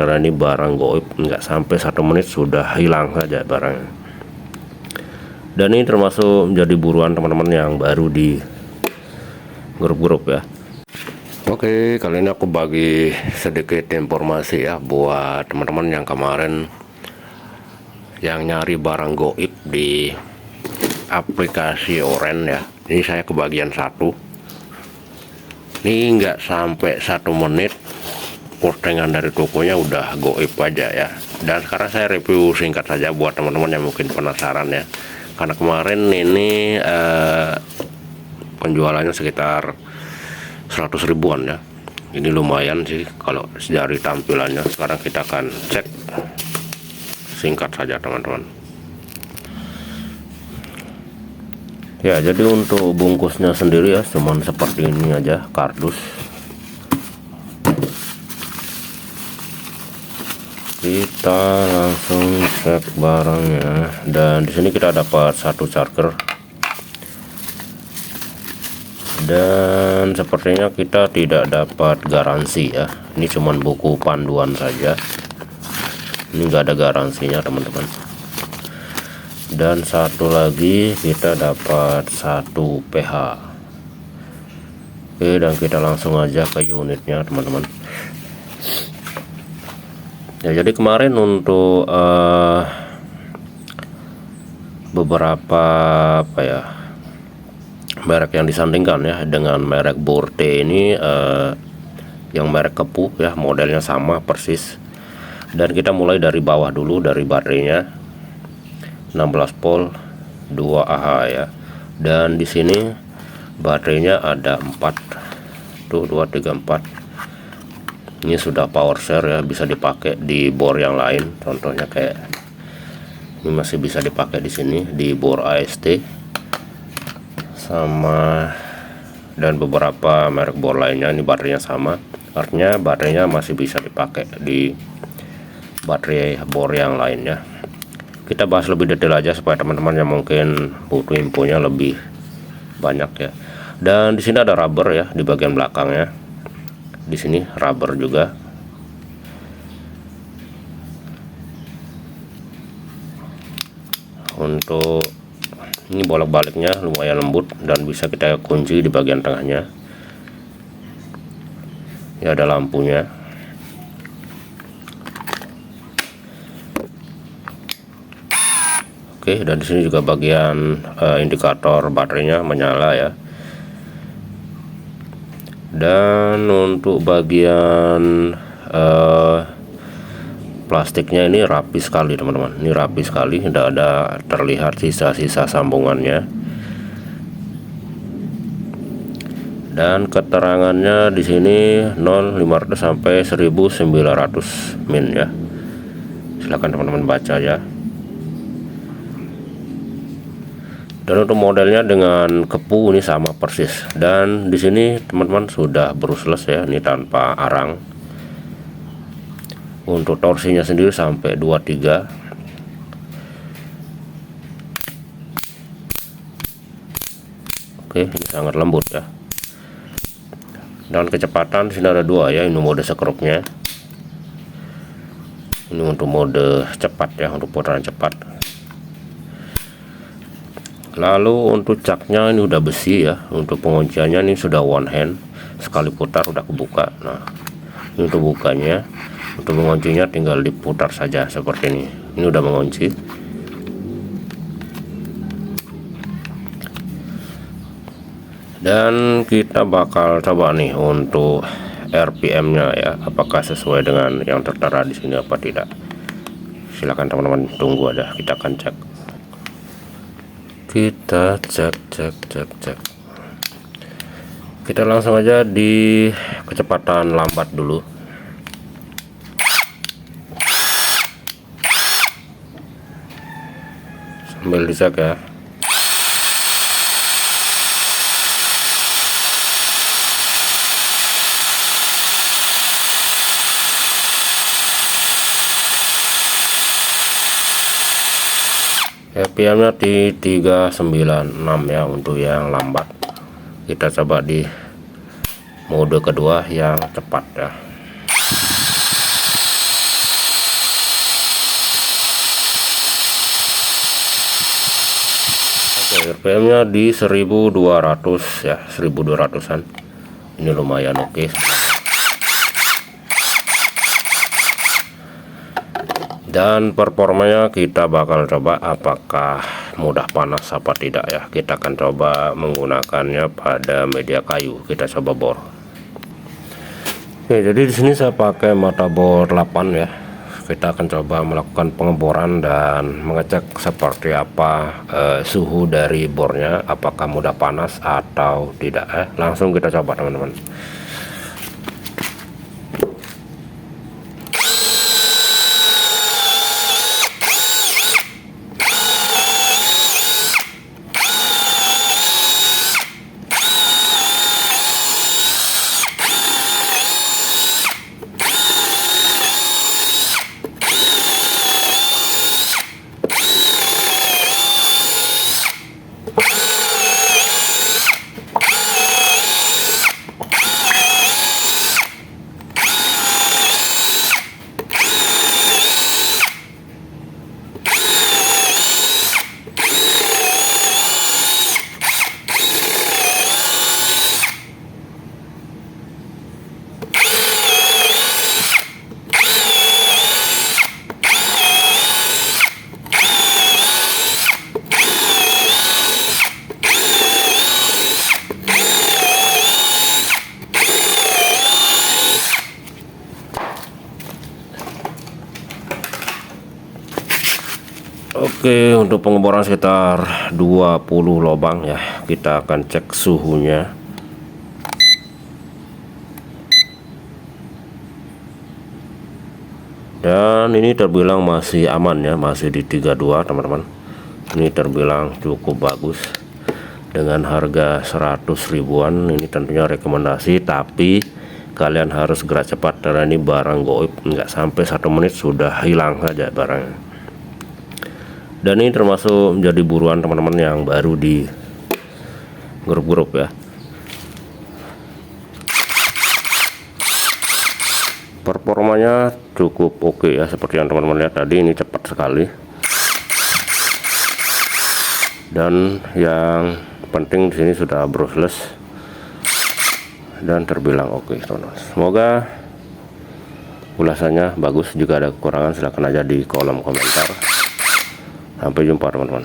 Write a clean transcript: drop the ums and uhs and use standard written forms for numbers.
karena ini barang goib, nggak sampai 1 menit sudah hilang saja barangnya. Dan ini termasuk menjadi buruan teman-teman yang baru di grup-grup ya. Oke, kali ini aku bagi sedikit informasi ya buat teman-teman yang kemarin yang nyari barang goib di aplikasi Oren ya. Ini saya kebagian 1. Ini nggak sampai 1 menit postingan dari tokonya udah goib aja ya. Dan sekarang saya review singkat saja buat teman-teman yang mungkin penasaran ya. Karena kemarin ini penjualannya sekitar 100 ribuan ya. Ini lumayan sih kalau dari tampilannya. Sekarang kita akan cek singkat saja teman-teman. Ya, jadi untuk bungkusnya sendiri ya cuman seperti ini aja, kardus. Kita langsung cek barangnya, dan di sini kita dapat 1 charger. Dan sepertinya kita tidak dapat garansi ya. Ini cuman buku panduan saja. Ini enggak ada garansinya teman-teman. Dan 1 lagi kita dapat 1 PH. Oke, dan kita langsung aja ke unitnya teman-teman. Ya, jadi kemarin untuk beberapa merek yang disandingkan ya dengan merek Borte ini, yang merek Kepu ya, modelnya sama persis. Dan kita mulai dari bawah dulu, dari baterainya 16 volt 2 Ah ya. Dan di sini baterainya ada 4 tuh, 2 3 4. Ini sudah power share ya, bisa dipakai di bor yang lain. Contohnya kayak ini masih bisa dipakai di sini di bor AST sama, dan beberapa merek bor lainnya. Ini baterainya sama, artinya baterainya masih bisa dipakai di baterai bor yang lainnya. Kita bahas lebih detail aja supaya teman-teman yang mungkin butuh infonya lebih banyak ya. Dan di sini ada rubber ya di bagian belakangnya. Di sini rubber juga. Untuk ini bolak-baliknya lumayan lembut dan bisa kita kunci di bagian tengahnya. Ya, ada lampunya. Oke, dan di sini juga bagian indikator baterainya menyala ya. Dan untuk bagian plastiknya ini rapi sekali teman-teman. Ini rapi sekali, tidak ada terlihat sisa-sisa sambungannya. Dan keterangannya di sini 0,500 sampai 1900 min ya. Silahkan teman-teman baca ya. Dan untuk modelnya dengan Kepu ini sama persis. Dan di sini teman-teman sudah brushless ya, ini tanpa arang. Untuk torsinya sendiri sampai 23. Oke, ini sangat lembut ya. Dan kecepatan di sini ada 2 ya, ini mode sekrupnya. Ini untuk mode cepat ya, untuk putaran cepat. Lalu untuk caknya ini udah besi ya. Untuk pengunciannya ini sudah one hand, sekali putar udah kebuka. Nah, ini untuk bukanya. Untuk menguncinya tinggal diputar saja seperti ini. Ini udah mengunci. Dan kita bakal coba nih untuk RPM-nya ya, apakah sesuai dengan yang tertera di sini apa tidak. Silakan teman-teman tunggu aja, kita akan cek. Kita cek. Kita langsung aja di kecepatan lambat dulu. Sambil dicek ya. RPM-nya di 396 ya untuk yang lambat. Kita coba di mode kedua yang cepat ya. RPM nya di 1200 ya, 1200an. Ini lumayan oke. Dan performanya kita bakal coba apakah mudah panas apa tidak ya. Kita akan coba menggunakannya pada media kayu. Kita coba bor. Oke, jadi di sini saya pakai mata bor 8 ya. Kita akan coba melakukan pengeboran dan mengecek seperti apa suhu dari bornya, apakah mudah panas atau tidak. Langsung kita coba teman-teman. Oke, untuk pengeboran sekitar 20 lubang ya. Kita akan cek suhunya. Dan ini terbilang masih aman ya, masih di 32 teman-teman. Ini terbilang cukup bagus. Dengan harga 100 ribuan, ini tentunya rekomendasi, tapi kalian harus gerak cepat karena ini barang goib, nggak sampai 1 menit sudah hilang saja barangnya. Dan ini termasuk menjadi buruan teman-teman yang baru di grup-grup ya. Performanya cukup oke ya, seperti yang teman-teman lihat tadi, ini cepat sekali. Dan yang penting di sini sudah brushless dan terbilang oke teman-teman. Semoga ulasannya bagus. Jika ada kekurangan silahkan aja di kolom komentar. Sampai jumpa teman-teman.